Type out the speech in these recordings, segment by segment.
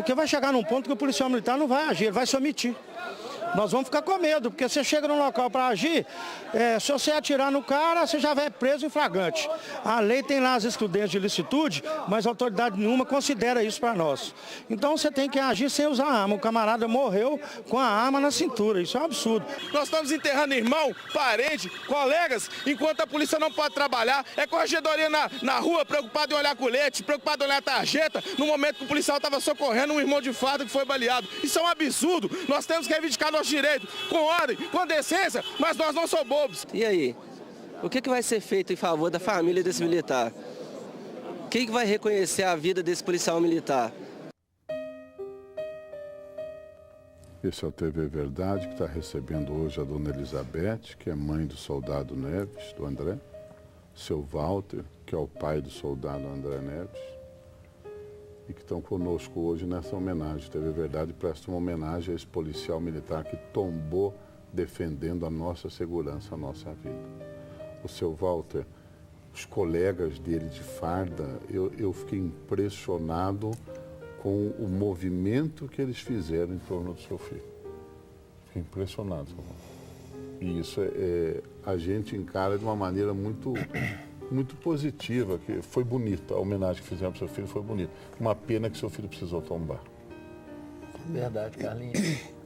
Porque vai chegar num ponto que o policial militar não vai agir, ele vai se omitir. Nós vamos ficar com medo, porque você chega num local para agir, se você atirar no cara, você já vai preso em flagrante. A lei tem lá as excludentes de ilicitude, mas autoridade nenhuma considera isso para nós. Então você tem que agir sem usar arma. O camarada morreu com a arma na cintura, isso é um absurdo. Nós estamos enterrando irmão, parente, colegas, enquanto a polícia não pode trabalhar. É corregedoria na rua, preocupado em olhar colete, preocupado em olhar tarjeta, no momento que o policial estava socorrendo um irmão de farda que foi baleado. Isso é um absurdo. Nós temos que reivindicar nosso direito, com ordem, com decência, mas nós não somos bobos. E aí? O que vai ser feito em favor da família desse militar? Quem vai reconhecer a vida desse policial militar? Esse é o TV Verdade, que está recebendo hoje a dona Elizabeth, que é mãe do soldado Neves, do André, seu Walter, que é o pai do soldado André Neves, e que estão conosco hoje nessa homenagem. A TV Verdade presta uma homenagem a esse policial militar que tombou defendendo a nossa segurança, a nossa vida. O seu Walter, os colegas dele de farda, eu fiquei impressionado com o movimento que eles fizeram em torno do seu filho. Fiquei impressionado. E isso a gente encara de uma maneira muito positiva, que foi bonita. A homenagem que fizeram para o seu filho foi bonita. Uma pena que seu filho precisou tombar. Verdade, Carlinhos.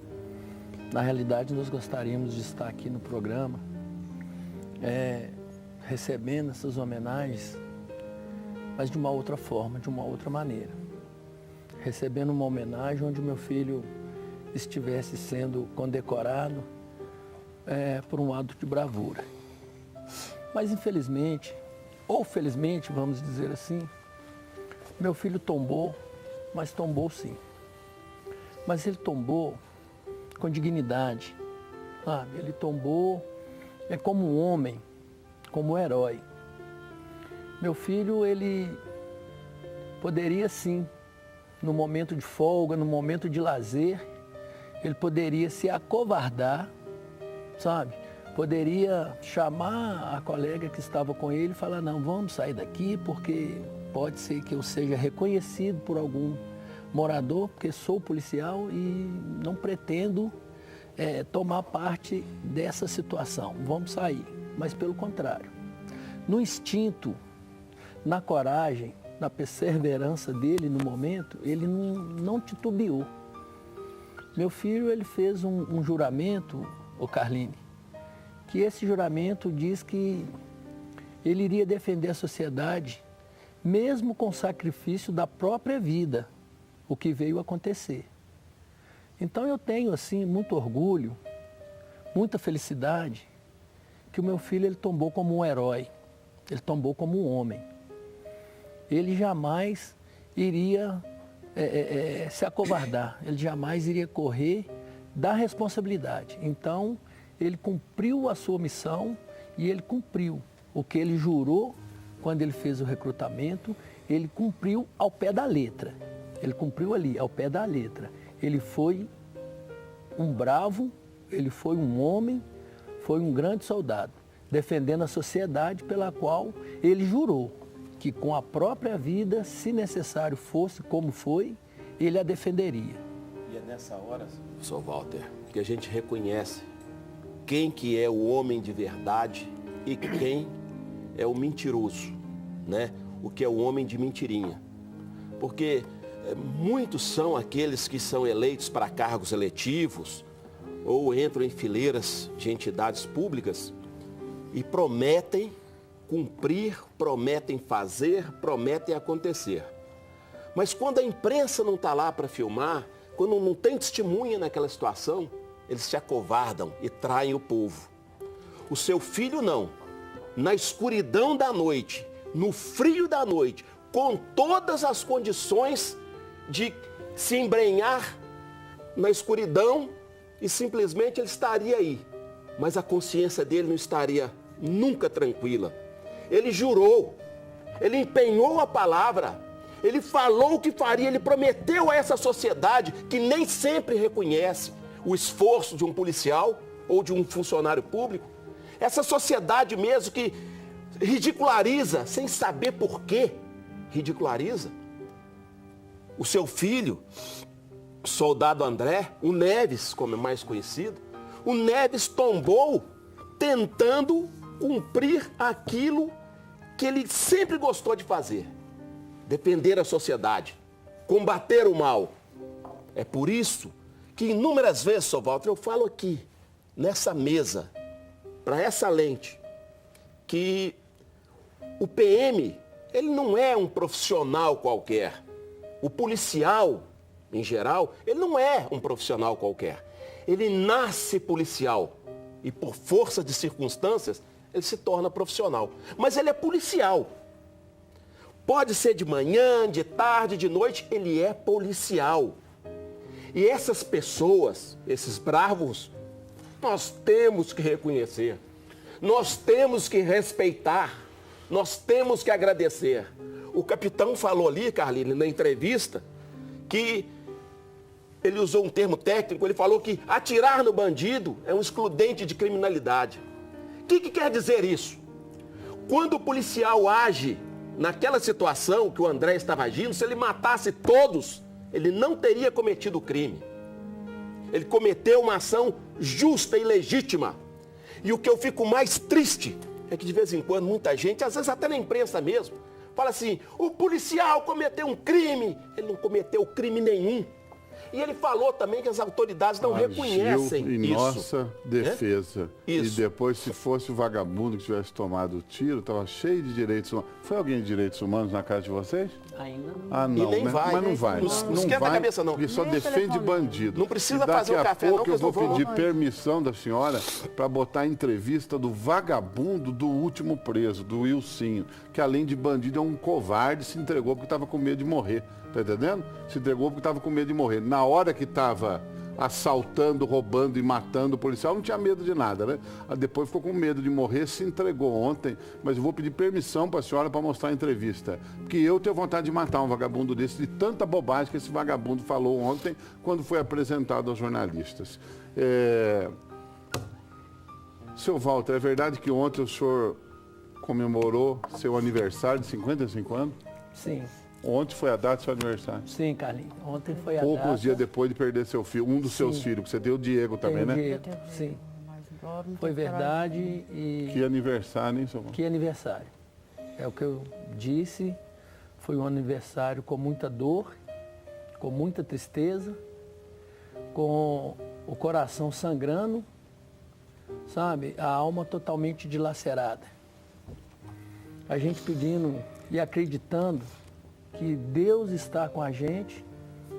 Na realidade, nós gostaríamos de estar aqui no programa recebendo essas homenagens, mas de uma outra forma, de uma outra maneira. Recebendo uma homenagem onde meu filho estivesse sendo condecorado por um ato de bravura. Mas infelizmente, ou felizmente, vamos dizer assim, meu filho tombou, mas tombou sim. Mas ele tombou com dignidade, sabe? Ele tombou como um homem, como um herói. Meu filho, ele poderia sim, no momento de folga, no momento de lazer, ele poderia se acovardar, sabe? Poderia chamar a colega que estava com ele e falar, não, vamos sair daqui porque pode ser que eu seja reconhecido por algum morador, porque sou policial e não pretendo tomar parte dessa situação. Vamos sair. Mas pelo contrário, no instinto, na coragem, na perseverança dele no momento, ele não titubeou. Meu filho, ele fez um juramento, o Carline, que esse juramento diz que ele iria defender a sociedade, mesmo com o sacrifício da própria vida, o que veio acontecer. Então eu tenho assim muito orgulho, muita felicidade, que o meu filho ele tombou como um herói, ele tombou como um homem. Ele jamais iria se acovardar, ele jamais iria correr da responsabilidade. Então, ele cumpriu a sua missão e ele cumpriu o que ele jurou quando ele fez o recrutamento, ele cumpriu ao pé da letra. Ele cumpriu ali, ao pé da letra. Ele foi um bravo, ele foi um homem, foi um grande soldado, defendendo a sociedade pela qual ele jurou que com a própria vida, se necessário fosse como foi, ele a defenderia. E é nessa hora, Sr. Walter, que a gente reconhece quem que é o homem de verdade e quem é o mentiroso, né? O que é o homem de mentirinha. Porque muitos são aqueles que são eleitos para cargos eletivos ou entram em fileiras de entidades públicas e prometem cumprir, prometem fazer, prometem acontecer. Mas quando a imprensa não está lá para filmar, quando não tem testemunha naquela situação, eles se acovardam e traem o povo. O seu filho não. Na escuridão da noite, no frio da noite, com todas as condições de se embrenhar na escuridão e simplesmente ele estaria aí. Mas a consciência dele não estaria nunca tranquila. Ele jurou, ele empenhou a palavra, ele falou o que faria, ele prometeu a essa sociedade que nem sempre reconhece o esforço de um policial ou de um funcionário público. Essa sociedade mesmo que ridiculariza, sem saber por quê, ridiculariza. o seu filho, soldado André, o Neves, como é mais conhecido, o Neves tombou tentando cumprir aquilo que ele sempre gostou de fazer, defender a sociedade, combater o mal. É por isso que inúmeras vezes, Sr. Walter, eu falo aqui, nessa mesa, para essa lente, que o PM, ele não é um profissional qualquer. O policial, em geral, ele não é um profissional qualquer. Ele nasce policial e, por força de circunstâncias, ele se torna profissional. Mas ele é policial. Pode ser de manhã, de tarde, de noite, ele é policial. E essas pessoas, esses bravos, nós temos que reconhecer, nós temos que respeitar, nós temos que agradecer. O capitão falou ali, Carline, na entrevista, que ele usou um termo técnico, ele falou que atirar no bandido é um excludente de criminalidade. O que quer dizer isso? Quando o policial age naquela situação que o André estava agindo, se ele matasse todos, ele não teria cometido o crime. Ele cometeu uma ação justa e legítima. E o que eu fico mais triste é que de vez em quando muita gente, às vezes até na imprensa mesmo, fala assim, o policial cometeu um crime. Ele não cometeu crime nenhum. E ele falou também que as autoridades não reconhecem em isso. Nossa defesa. Isso. E depois, se fosse o vagabundo que tivesse tomado o tiro, estava cheio de direitos humanos. Foi alguém de direitos humanos na casa de vocês? Ainda não. Ah, não, E nem né? vai. Mas não vai. Não esquenta a cabeça, não. Porque só defende bandido. Não precisa E daqui fazer um a café, pouco não, que eu eu vou não vou. pedir permissão da senhora para botar a entrevista do vagabundo do último preso, do Wilsinho, que além de bandido é um covarde, se entregou porque estava com medo de morrer. Tá entendendo? Se entregou porque estava com medo de morrer. Na hora que estava assaltando, roubando e matando o policial, não tinha medo de nada, né? Depois ficou com medo de morrer, se entregou ontem, mas eu vou pedir permissão para a senhora para mostrar a entrevista. Porque eu tenho vontade de matar um vagabundo desse, de tanta bobagem que esse vagabundo falou ontem, quando foi apresentado aos jornalistas. Seu Walter, é verdade que ontem o senhor comemorou seu aniversário de 55 anos? Sim, Ontem foi a data do seu aniversário. sim, Carlinhos. Ontem foi a data. Poucos dias depois de perder seu filho, um dos seus filhos, que você tem o Diego também, né? Diego, sim, foi verdade e... Que aniversário, hein, seu Paulo? Que aniversário. É o que eu disse, foi um aniversário com muita dor, com muita tristeza, com o coração sangrando, sabe? A alma totalmente dilacerada. A gente pedindo e acreditando que Deus está com a gente,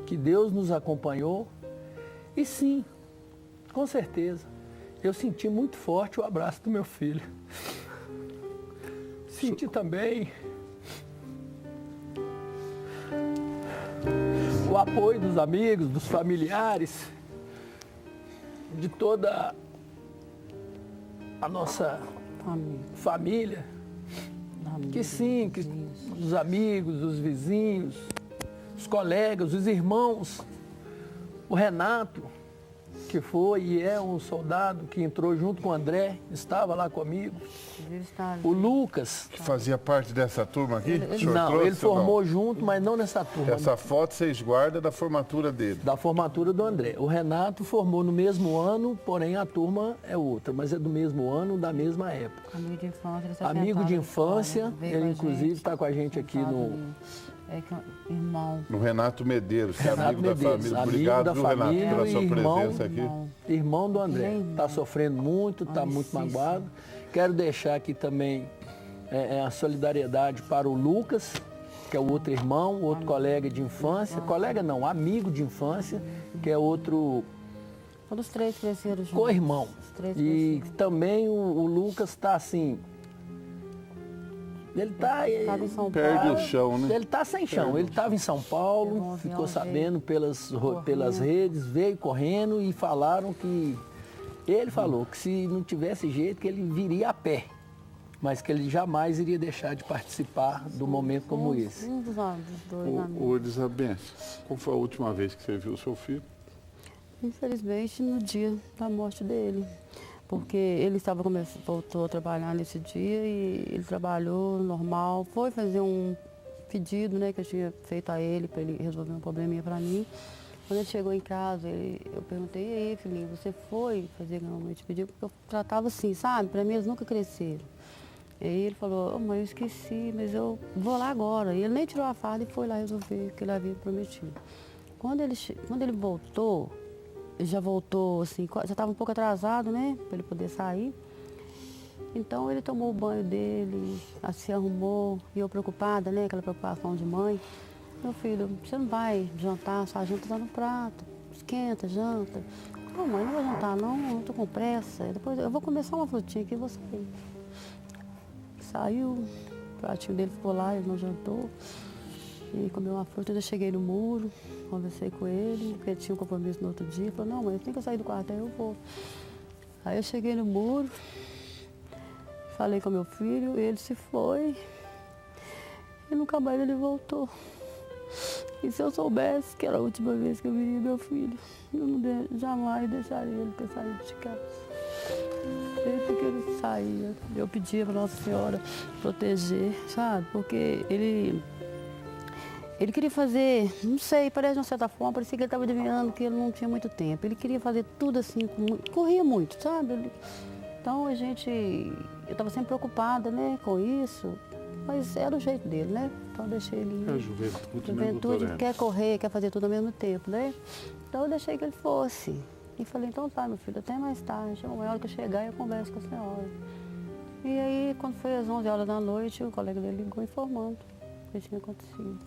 que Deus nos acompanhou. E sim, com certeza, eu senti muito forte o abraço do meu filho. Senti também o apoio dos amigos, dos familiares, de toda a nossa família. Que sim, que os amigos, os vizinhos, os colegas, os irmãos, o Renato, que foi e é um soldado que entrou junto com o André, estava lá comigo. O Lucas. Que fazia parte dessa turma aqui? O senhor Não, trouxe, ele seu formou Paulo? junto, mas não nessa turma. Essa foto vocês guardam da formatura dele. Da formatura do André. O Renato formou no mesmo ano, porém a turma é outra, mas é do mesmo ano, da mesma época. Amigo de infância, ele está Amigo de sentado infância, fora, veio ele com a inclusive gente, está com a gente aqui no... É que irmão. No Renato Medeiros, que é Renato amigo da Medeiros, família. amigo Obrigado, da viu, Renato, família pela sua e irmão. presença aqui. Irmão do André, está sofrendo muito, está muito magoado. Quero deixar aqui também a solidariedade para o Lucas, que é o outro irmão, outro colega de infância. Colega não, amigo de infância, que é outro Todos os três cresceram juntos. co-irmão. Os três E cresceram. também o Lucas está assim... Ele está... Estava em São Perde Paulo. o chão, né? Ele está sem chão. Ele estava em São Pegou Paulo, um avião, ficou sabendo pelas correndo. redes, veio correndo e falaram que... Ele falou que se não tivesse jeito, que ele viria a pé. Mas que ele jamais iria deixar de participar do momento como esse. Um dos dois amigos. Ô, Elizabeth, qual foi a última vez que você viu o seu filho? Infelizmente, no dia da morte dele. Porque ele voltou a trabalhar nesse dia e ele trabalhou normal. Foi fazer um pedido, né, que eu tinha feito a ele, para ele resolver um probleminha para mim. Quando ele chegou em casa, eu perguntei, e aí, filhinho, você foi fazer realmente pedido? Porque eu tratava assim, sabe? Para mim eles nunca cresceram. E aí ele falou, mãe, eu esqueci, mas eu vou lá agora. E ele nem tirou a farda e foi lá resolver o que ele havia prometido. Quando ele voltou, ele já voltou assim, já estava um pouco atrasado, né, para ele poder sair. Então ele tomou o banho dele, se arrumou, e eu preocupada, né, aquela preocupação de mãe. Meu filho, você não vai jantar, sua janta está no prato, esquenta, janta. Não, mãe, não vou jantar não estou com pressa. Depois eu vou comer só uma frutinha aqui e vou sair. Saiu, o pratinho dele ficou lá, ele não jantou. E comeu uma fruta, eu cheguei no muro, conversei com ele, porque ele tinha um compromisso no outro dia. Ele falou, não, mãe, assim que eu sair do quartel eu vou. Aí eu cheguei no muro, falei com meu filho, ele se foi. E nunca mais ele voltou. E se eu soubesse que era a última vez que eu viria meu filho, eu jamais deixaria ele ter saído de casa. Sempre que ele saía, eu pedia para Nossa Senhora proteger, sabe? Porque ele queria fazer, não sei, parece de uma certa forma, parecia que ele estava adivinhando que ele não tinha muito tempo. Ele queria fazer tudo assim, corria muito, sabe? Então eu estava sempre preocupada, né, com isso. Mas era o jeito dele, né? Então eu deixei ele ir. A juventude, Juventude quer correr, quer fazer tudo ao mesmo tempo, né? Então eu deixei que ele fosse. E falei, então tá, meu filho, até mais tarde. Uma hora que eu chegar eu converso com a senhora. E aí, quando foi às 11 horas da noite, o colega dele ligou informando o que tinha acontecido.